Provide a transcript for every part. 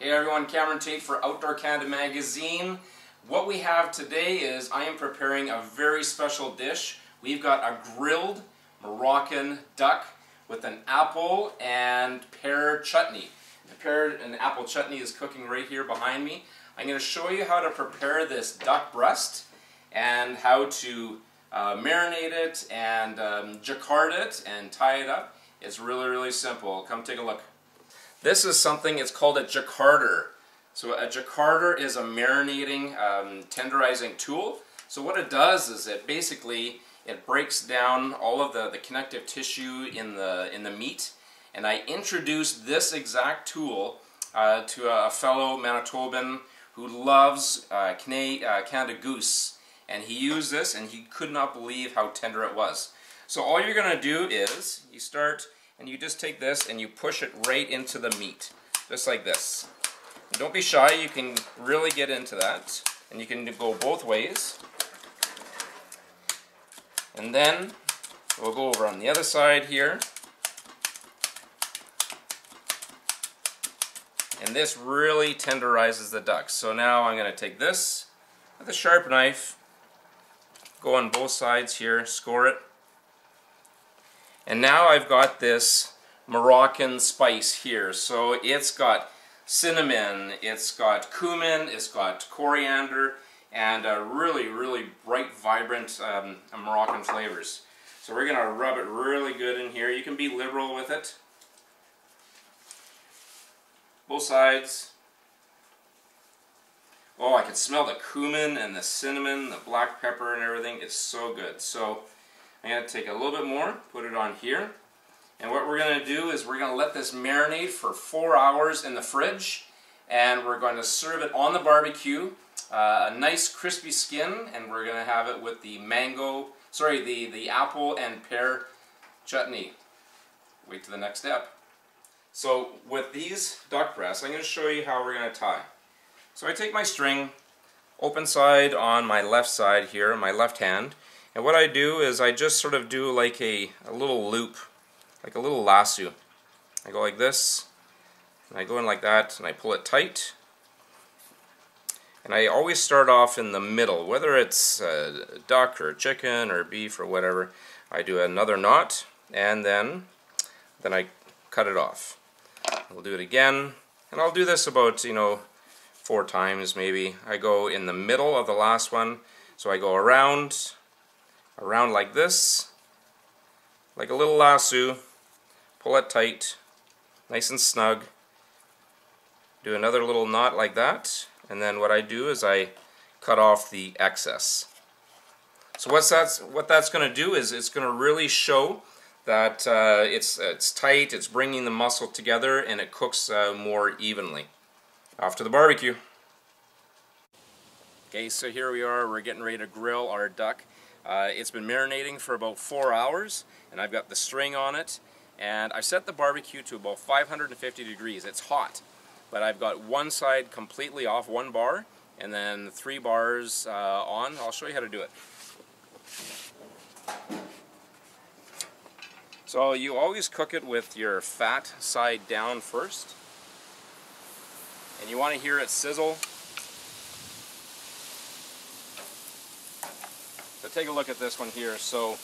Hey everyone, Cameron Tait for Outdoor Canada magazine. What we have today is I am preparing a very special dish. We've got a grilled Moroccan duck with an apple and pear chutney. The pear and apple chutney is cooking right here behind me. I'm going to show you how to prepare this duck breast and how to marinate it and jacquard it and tie it up. It's really simple. Come take a look. This is something, it's called a jacquarder. So a jacquarder is a marinating, tenderizing tool. So what it does is it basically, it breaks down all of the connective tissue in the meat. And I introduced this exact tool to a fellow Manitoban who loves Canada goose. And he used this and he could not believe how tender it was. So all you're going to do is, you start and you just take this and you push it right into the meat, just like this. And don't be shy, you can really get into that, and you can go both ways. And then we'll go over on the other side here. And this really tenderizes the duck. So now I'm going to take this with a sharp knife, go on both sides here, score it. And now I've got this Moroccan spice here. So it's got cinnamon, it's got cumin, it's got coriander, and really bright, vibrant Moroccan flavors. So we're going to rub it really good in here. You can be liberal with it. Both sides. Oh, I can smell the cumin and the cinnamon, the black pepper and everything. It's so good. So I'm going to take a little bit more, put it on here. And what we're going to do is we're going to let this marinate for 4 hours in the fridge. And we're going to serve it on the barbecue. A nice crispy skin. And we're going to have it with the the apple and pear chutney. Wait to the next step. So with these duck breasts, I'm going to show you how we're going to tie. So I take my string, open side on my left side here, my left hand. And what I do is I just sort of do like a little loop, like a little lasso. I go like this, and I go in like that, and I pull it tight. And I always start off in the middle, whether it's a duck or chicken or beef or whatever. I do another knot, and then I cut it off. We'll do it again, and I'll do this about, 4 times maybe. I go in the middle of the last one, so I go around like this, like a little lasso, pull it tight, nice and snug, do another little knot like that, and then what I do is I cut off the excess. So what that's going to do is it's going to really show that it's tight, it's bringing the muscle together, and it cooks more evenly. Off to the barbecue. Okay, so here we are, we're getting ready to grill our duck. It's been marinating for about 4 hours, and I've got the string on it, and I set the barbecue to about 550 degrees. It's hot, but I've got one side completely off, 1 bar, and then 3 bars on. I'll show you how to do it. So you always cook it with your fat side down first, and you want to hear it sizzle. So take a look at this one here. So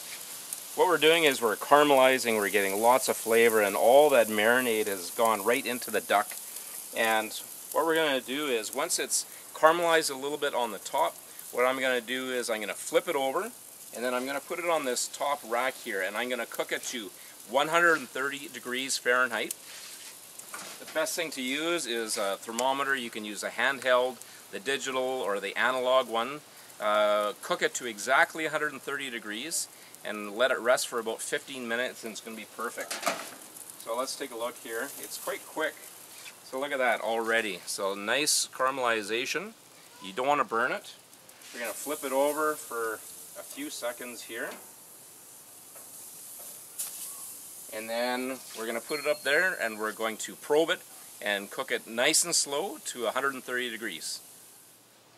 what we're doing is we're caramelizing, we're getting lots of flavor, and all that marinade has gone right into the duck. And what we're going to do is, once it's caramelized a little bit on the top, what I'm going to do is I'm going to flip it over, and then I'm going to put it on this top rack here, and I'm going to cook it to 130 degrees Fahrenheit. The best thing to use is a thermometer. You can use a handheld, the digital, or the analog one. Cook it to exactly 130 degrees and let it rest for about 15 minutes, and it's going to be perfect. So let's take a look here. It's quite quick. So look at that already. So nice caramelization. You don't want to burn it. We're going to flip it over for a few seconds here. And then we're going to put it up there, and we're going to probe it and cook it nice and slow to 130 degrees.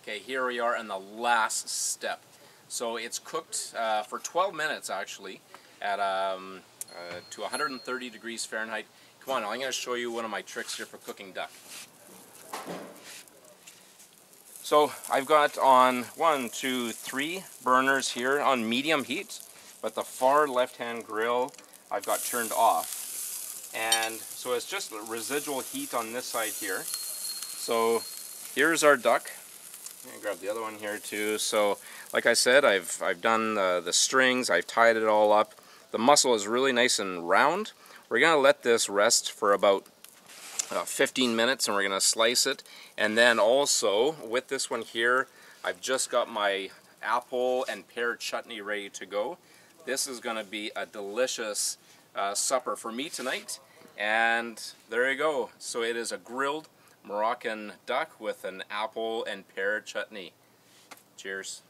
Okay, here we are in the last step. So it's cooked for 12 minutes actually at to 130 degrees Fahrenheit. Come on, I'm going to show you one of my tricks here for cooking duck. So I've got on 1, 2, 3 burners here on medium heat, but the far left-hand grill I've got turned off. And so it's just residual heat on this side here. So here's our duck. I'm gonna grab the other one here too. So like I said, I've done the strings, I've tied it all up. The muscle is really nice and round. We're gonna let this rest for about 15 minutes, and we're going to slice it. And then also with this one here, I've just got my apple and pear chutney ready to go. This is going to be a delicious supper for me tonight. And there you go. So it is a grilled Moroccan duck with an apple and pear chutney. Cheers.